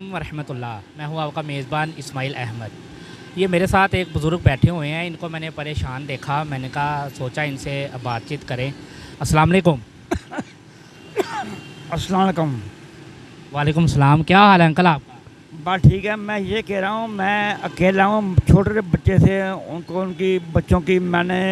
वरहमतुल्लाह। मैं हूँ आपका मेज़बान इस्माइल अहमद। ये मेरे साथ एक बुज़ुर्ग बैठे हुए हैं, इनको मैंने परेशान देखा, मैंने कहा सोचा इनसे बातचीत करें। अस्सलाम वालेकुम। अस्सलाम वालेकुम। वालेकुम सलाम। क्या हाल है अंकल आपका? बात ठीक है। मैं ये कह रहा हूँ, मैं अकेला हूँ, छोटे बच्चे से उनको उनकी बच्चों की मैंने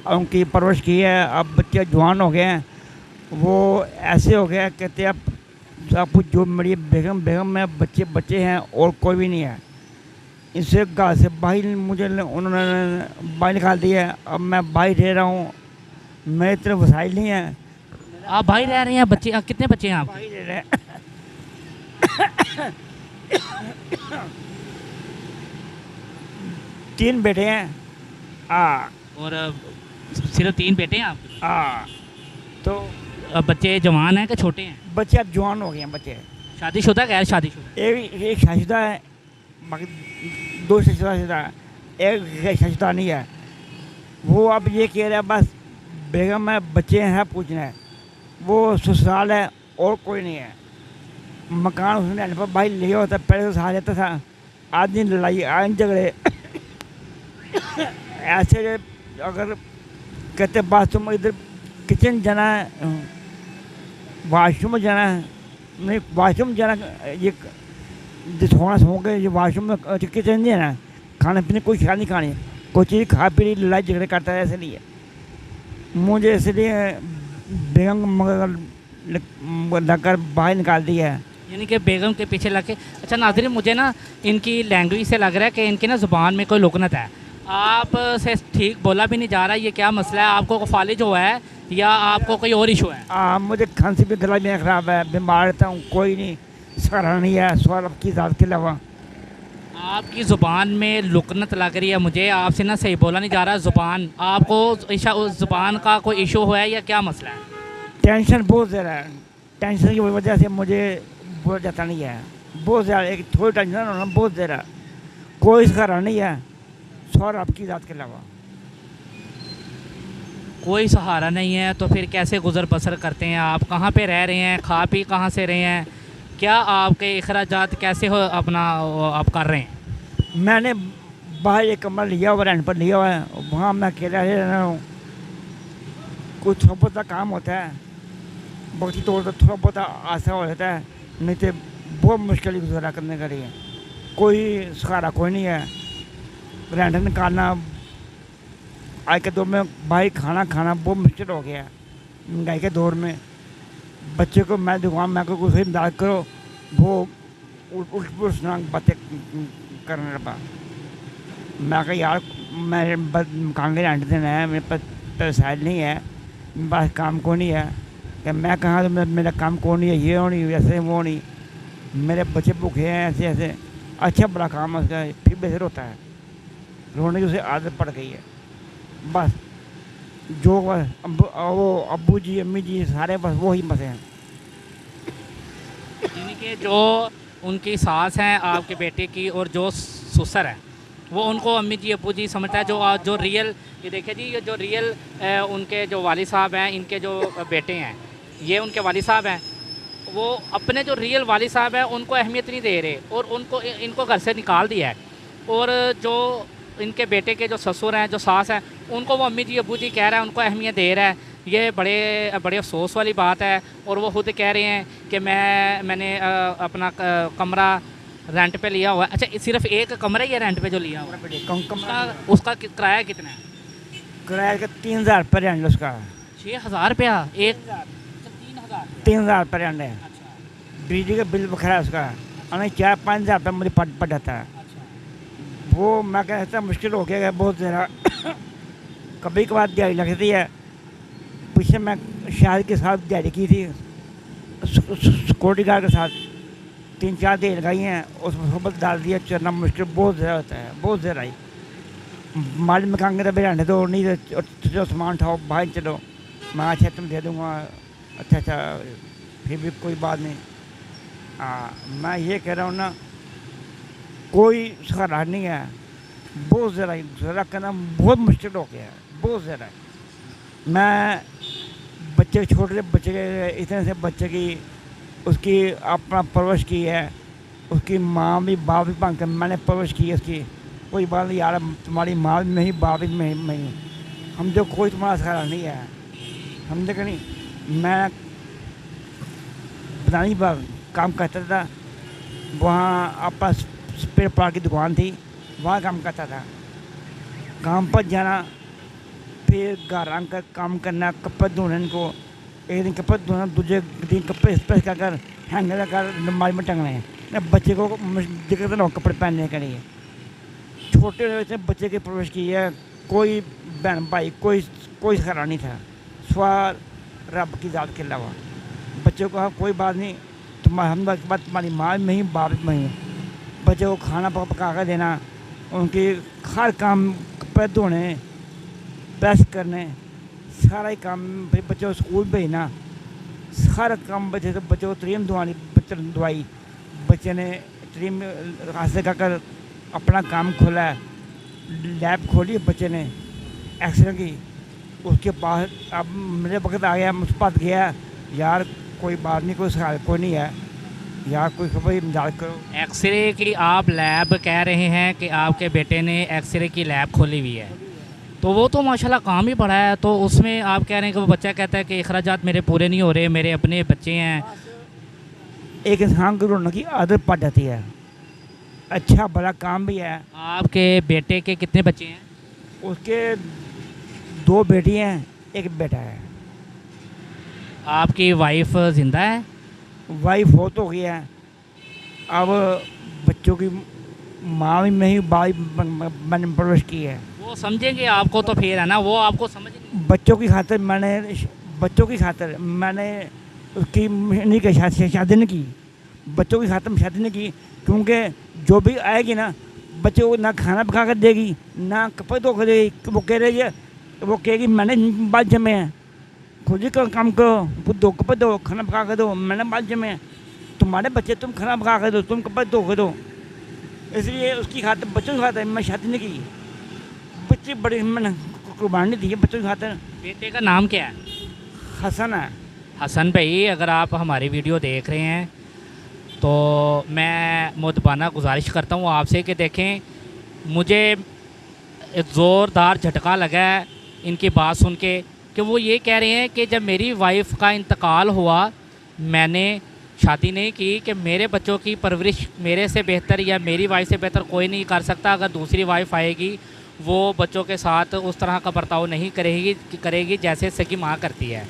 उनकी परवरिश की है। अब बच्चे जवान हो गए हैं, वो ऐसे हो गए हैं, कहते हैं अब सब कुछ जो मेरी बेगम बेगम है, बच्चे बच्चे हैं और कोई भी नहीं है। इनसे घर से बाहर उन्होंने बाहर निकाल दिया है। अब मैं बाहर रह रहा हूँ, मेरे तरफ वसाइल नहीं है। आप भाई रह रहे हैं? बच्चे कितने बच्चे हैं आपके? बाहर रह रहे हैं। तीन बेटे हैं। और सिर्फ 3 बेटे हैं आपके? तो बच्चे जवान हैं कि छोटे हैं? बच्चे अब जवान हो गए हैं। बच्चे शादीशुदा गैर शादीशुदा? एक शादीशुदा है, बाकी 2 शादीशुदा है, एक गैर शादीशुदा नहीं है। वो अब ये कह रहे हैं बस बेगम है, बच्चे हैं, पूछना है। वो ससुराल है और कोई नहीं है। मकान उसने पर भाई लिया होता, पहले तो सहा लेता था। आज दिन लड़ाई, आज झगड़े ऐसे। अगर कहते बाथरूम इधर किचन जाना है, वाशरूम में जाना है, नहीं वाशरूम जाना, ये सोना सो गए, ये वाशरूम में किचन नहीं जाना, खाने पीने कोई ख्याल नहीं, खाने कोई चीज़ खा पी रही, लड़ाई झगड़े करता है। इसलिए मुझे इसलिए बेगम मगर लगकर बाहर निकाल दिया है। यानी कि बेगम के पीछे लग के। अच्छा नाज़रीन, मुझे ना इनकी लैंग्वेज से लग रहा है कि इनकी ना ज़ुबान में कोई लुकनत है। आप से ठीक बोला भी नहीं जा रहा। ये क्या मसला है? आपको फालिज हुआ है या आपको कोई और इशू है? मुझे खांसी भी, गला भी ख़राब है, बीमार रहता हूँ, कोई नहीं सहारा नहीं है सवाल आपकी ज़ात के अलावा। आपकी ज़ुबान में लुकनत लग रही है मुझे, आपसे ना सही बोला नहीं जा रहा। ज़ुबान आपको उस ज़ुबान का कोई इशू हुआ है या क्या मसला है? टेंशन बहुत ज़्यादा है। टेंशन की वजह से मुझे बोला जाता नहीं है। बहुत ज़्यादा, एक थोड़ी टेंशन होना, बहुत ज़्यादा। कोई सहारा नहीं है सवाल आपकी ज़ात के अलावा। कोई सहारा नहीं है तो फिर कैसे गुज़र बसर करते हैं आप? कहाँ पे रह रहे हैं? खा पी कहाँ से रहे हैं? क्या आपके अखराजात कैसे हो अपना आप कर रहे हैं? मैंने बाहर एक कमरा लिया हुआ, रेंट पर लिया हुआ है, वहाँ मैं अकेला रह रहा हूँ। कुछ थोड़ा बहुत काम होता है, बाकी तौर पर थोड़ा बहुत आशा हो जाता है, नहीं तो बहुत मुश्किल गुजारा करने का रही है। कोई सहारा कोई नहीं है। रेंट निकालना आज के दौर में, भाई खाना खाना बहुत मुश्किल हो गया है महंगाई के दौर में। बच्चे को मैं दुकान में कुछ इमदाद करो, वो उल्ट पुल्ट बातें करने लगा। मैं कहा यार मेरे मकान के रेंट देना है, मेरे पास पैसा नहीं है, मेरे पास काम को नहीं है। कि मैं कहाँ तो मेरा काम को नहीं है, ये हो नहीं, वैसे वो नहीं, मेरे बच्चे भूखे हैं, ऐसे ऐसे। अच्छा बड़ा काम है उसका, फिर बेहतर होता है। रोने की उसे आदत पड़ गई है। बस जो बस वो अब्बू जी अम्मी जी सारे बस वो ही बसे हैं। यानी कि जो उनकी सास हैं आपके बेटे की और जो ससुर है वो उनको अम्मी जी अब्बू जी समझता है। जो रियल, ये देखिए जी, ये जो रियल उनके जो वालिद साहब हैं, इनके जो बेटे हैं, ये उनके वालिद साहब हैं, वो अपने जो रियल वालिद साहब हैं उनको अहमियत नहीं दे रहे और इनको घर से निकाल दिया है। और जो इनके बेटे के जो ससुर हैं, जो सास हैं, उनको वो अम्मी जी अब्बू जी कह रहा है, उनको अहमियत दे रहा है। ये बड़े अफसोस वाली बात है। और वो खुद कह रहे हैं कि मैंने अपना कमरा रेंट पे लिया हुआ है। अच्छा, सिर्फ एक कमरा ही है रेंट पे जो लिया हुआ है? उसका किराया कितना है? किराया का 3000 रुपये रेंट उसका। 6000 रुपया एक? 3000 रुपये रेंट है। बिजली का बिल बखरा है उसका, और 4-5 हज़ार रुपये मुझे पड़ जाता है। वो मैं कहता मुश्किल हो गया है बहुत ज़्यादा। कभी कभार दिहाड़ी लगती है। पीछे मैं शादी के साथ दिहाड़ी की थी, सिक्योरिटी गार्ड के साथ 3-4 दिन लगाई हैं, उसमें सोबत डाल दिया। चलना मुश्किल बहुत ज़्यादा होता है, बहुत ज़्यादा ही। माल मकान के रहने दो, नहीं तो सामान उठाओ बाहर चलो, मैं अच्छा तुम दे दूँगा। अच्छा फिर भी कोई बात नहीं। मैं ये कह रहा हूँ ना, कोई सहारा नहीं है। बहुत ज़्यादा गुजारा करना बहुत मुश्किल हो गया है, बहुत ज़्यादा। मैं बच्चे छोटे बच्चे के इतने से बच्चे की उसकी अपना परवरिश की है, उसकी माँ भी बाप भी भाग कर मैंने परवरिश की है उसकी। कोई बात नहीं यार, तुम्हारी माँ भी नहीं, बाप भी नहीं, हम जो कोई तुम्हारा सहारा नहीं है, समझे कि नहीं। मैं बनानी बाग काम करता था, वहाँ अपना स्पेयर पार्ट की दुकान थी, वहाँ काम करता था। काम पर जाना, फिर घर आकर काम करना, कपड़े धोने इनको, एक दिन कपड़े धोना, दूसरे दिन कपड़े स्प्रेस कर हैंगर कर अलमारी में टंगने हैं। बच्चे को दिक्कत ना हो कपड़े पहनने के लिए। छोटे से बच्चे की परवरिश की है, कोई बहन भाई कोई सहारा नहीं था सवार रब की ज़ात के अलावा। बच्चों को कोई बात नहीं, हम बात तुम्हारी माँ में ही बाप में ही। बच्चों को खाना पका कर देना, उनकी हर काम, कपड़े धोने, प्रेस करने, सारा ही काम, फिर बच्चों को स्कूल भेजना, सारा काम बच्चे से। बच्चों को तरीम दवाई बच्चे ने तरीम हासिल कर अपना काम खोला है, लैब खोली बच्चे ने एक्सरे की। उसके बाद अब मेरे वक्त आ गया, मुझ पास गया यार, कोई बात नहीं, कोई सहारा कोई नहीं है यार, कोई खबर मजाक करो। एक्सरे की आप लैब कह रहे हैं कि आपके बेटे ने एक्सरे की लैब खोली हुई है, तो वो तो माशाल्लाह काम ही बड़ा है। तो उसमें आप कह रहे हैं कि वो बच्चा कहता है कि अखराजात मेरे पूरे नहीं हो रहे, मेरे अपने बच्चे हैं। एक इंसान को रोने की आदत पड़ जाती है, अच्छा बड़ा काम भी है। आपके बेटे के कितने बच्चे हैं? उसके 2 बेटी हैं, 1 बेटा है। आपकी वाइफ ज़िंदा है? वाइफ हो तो गई है, अब बच्चों की माँ भी मैं ही मैंने परवरिश की है। वो समझेंगे आपको तो फिर है ना, वो आपको समझ नहीं। बच्चों की खातिर मैंने उसकी नहीं की शादी नहीं की, बच्चों की खातिर शादी नहीं की, क्योंकि जो भी आएगी ना बच्चों को ना खाना पका कर देगी, ना कपड़े धो कर देगी। वो कह रही है, वो कहेगी मैंने बाल जमे हैं, खुद ही काम करो, दो कपड़े दो, खाना पका कर दो, मैंने बाल जमे हैं। तुम्हारे बच्चे तुम खाना पका कर दो, तुम कपड़े धो कर दो। इसलिए उसकी खातिर, बच्चों की खातिर मैं शादी नहीं की। बच्चे बड़े मैंने कुर्बानी दी है बच्चों की खातिर। बेटे का नाम क्या है? हसन है। हसन भाई, अगर आप हमारी वीडियो देख रहे हैं तो मैं मुदबाना गुजारिश करता हूँ आपसे कि देखें, मुझे एक ज़ोरदार झटका लगा है इनकी बात सुन के, कि वो ये कह रहे हैं कि जब मेरी वाइफ का इंतकाल हुआ, मैंने शादी नहीं की, कि मेरे बच्चों की परवरिश मेरे से बेहतर या मेरी वाइफ से बेहतर कोई नहीं कर सकता। अगर दूसरी वाइफ आएगी वो बच्चों के साथ उस तरह का बर्ताव नहीं करेगी जैसे सगी माँ करती है।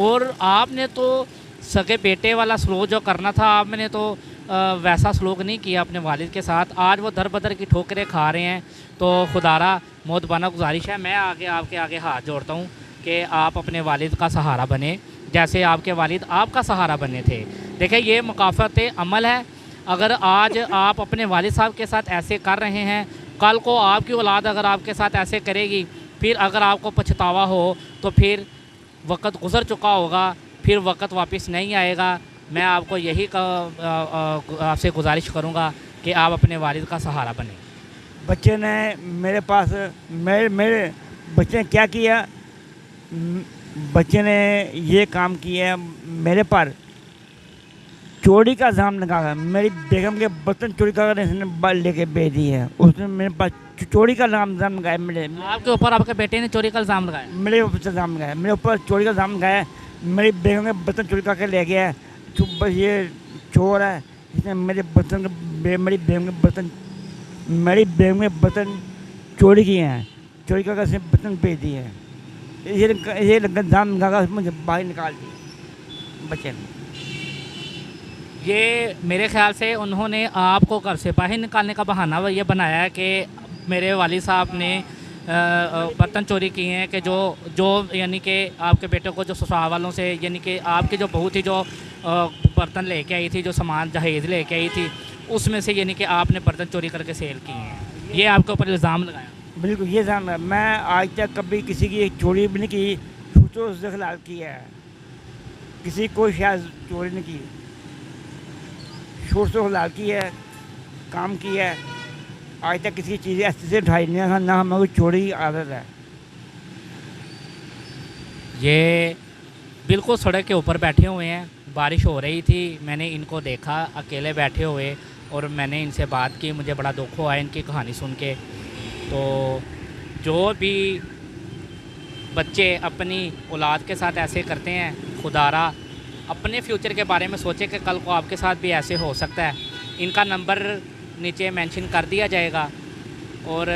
और आपने तो सगे बेटे वाला सलूक जो करना था, आपने तो वैसा सलूक नहीं किया अपने वालिद के साथ। आज वो दर बदर की ठोकरें खा रहे हैं। तो खुदारा मोदबाना गुजारिश है, मैं आपके आगे हाथ जोड़ता हूँ कि आप अपने वालिद का सहारा बने, जैसे आपके वालिद आपका सहारा बने थे। देखिए, ये मुकाफ़त अमल है। अगर आज आप अपने वालिद साहब के साथ ऐसे कर रहे हैं, कल को आपकी औलाद अगर आपके साथ ऐसे करेगी, फिर अगर आपको पछतावा हो तो फिर वक़्त गुज़र चुका होगा, फिर वक़्त वापस नहीं आएगा। मैं आपको यही आपसे गुजारिश करूँगा कि आप अपने वालिद का सहारा बने। बच्चे ने मेरे पास मेरे बच्चे ने क्या किया, बच्चे ने ये काम किया मेरे पर, चोरी का इल्ज़ाम लगा। मेरी बेगम के बर्तन चोरी कर इसने लेके भेज दी है। उसने मेरे पास चोरी का इल्ज़ाम लगाया। आपके ऊपर आपके बेटे ने चोरी का इल्ज़ाम लगाया? मेरे ऊपर इल्ज़ाम लगाया, मेरे ऊपर चोरी का इल्ज़ाम लगाया। मेरी बेगम के बर्तन चोरी करके ले गया है। बस ये चोर है, इसने मेरी बेगम के बर्तन चोरी किए हैं, चोरी करके इसने बर्तन भेज दिए हैं। ये इल्ज़ाम लगा, मुझे बाहर निकाल दिया बच्चे ने। ये मेरे ख्याल से उन्होंने आपको घर से बाहर निकालने का बहाना ये बनाया है कि मेरे वालिद साहब ने बर्तन चोरी किए हैं, कि जो यानी कि आपके बेटे को जो ससुराल वालों से, यानी कि आपकी जो बहू थी जो बर्तन लेके आई थी, जो सामान जहेज़ लेके आई थी, उसमें से यानी कि आपने बर्तन चोरी करके सेल किए हैं। ये आपके ऊपर इल्ज़ाम लगाया? बिल्कुल ये इल्ज़ाम है। मैं आज तक कभी किसी की चोरी भी नहीं की, सूचों से खिलाफ किया है, किसी को शायद चोरी नहीं की, शोर से खिलाफ की है, काम किया है। आज तक किसी चीज़ें ऐसे से उठाई नहीं है, ना हमें कोई चोरी की आदत है। ये बिल्कुल सड़क के ऊपर बैठे हुए हैं, बारिश हो रही थी, मैंने इनको देखा अकेले बैठे हुए और मैंने इनसे बात की। मुझे बड़ा दुख हुआ इनकी कहानी सुन के। तो जो भी बच्चे अपनी औलाद के साथ ऐसे करते हैं, खुदारा अपने फ्यूचर के बारे में सोचे कि कल को आपके साथ भी ऐसे हो सकता है। इनका नंबर नीचे मेंशन कर दिया जाएगा और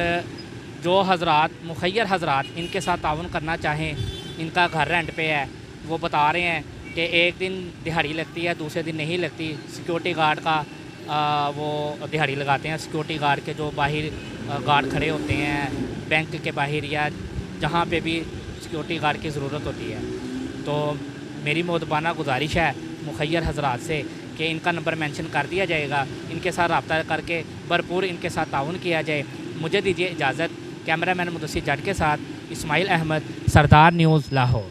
जो हजरात मुखैर हजरात इनके साथ ताउन करना चाहें, इनका घर रेंट पे है, वो बता रहे हैं कि एक दिन दिहाड़ी लगती है, दूसरे दिन नहीं लगती। सिक्योरिटी गार्ड का वो दिहाड़ी लगाते हैं। सिक्योरिटी गार्ड के जो बाहर गार्ड खड़े होते हैं बैंक के बाहर या जहाँ पे भी सिक्योरिटी गार्ड की ज़रूरत होती है। तो मेरी मोदबाना गुजारिश है मुखैर हजरात से कि इनका नंबर मेंशन कर दिया जाएगा, इनके साथ रब्ता करके भरपूर इनके साथ ताउन किया जाए। मुझे दीजिए इजाज़त। कैमरामैन मुदस्सिर जट के साथ इस्माइल अहमद, सरदार न्यूज़, लाहौर।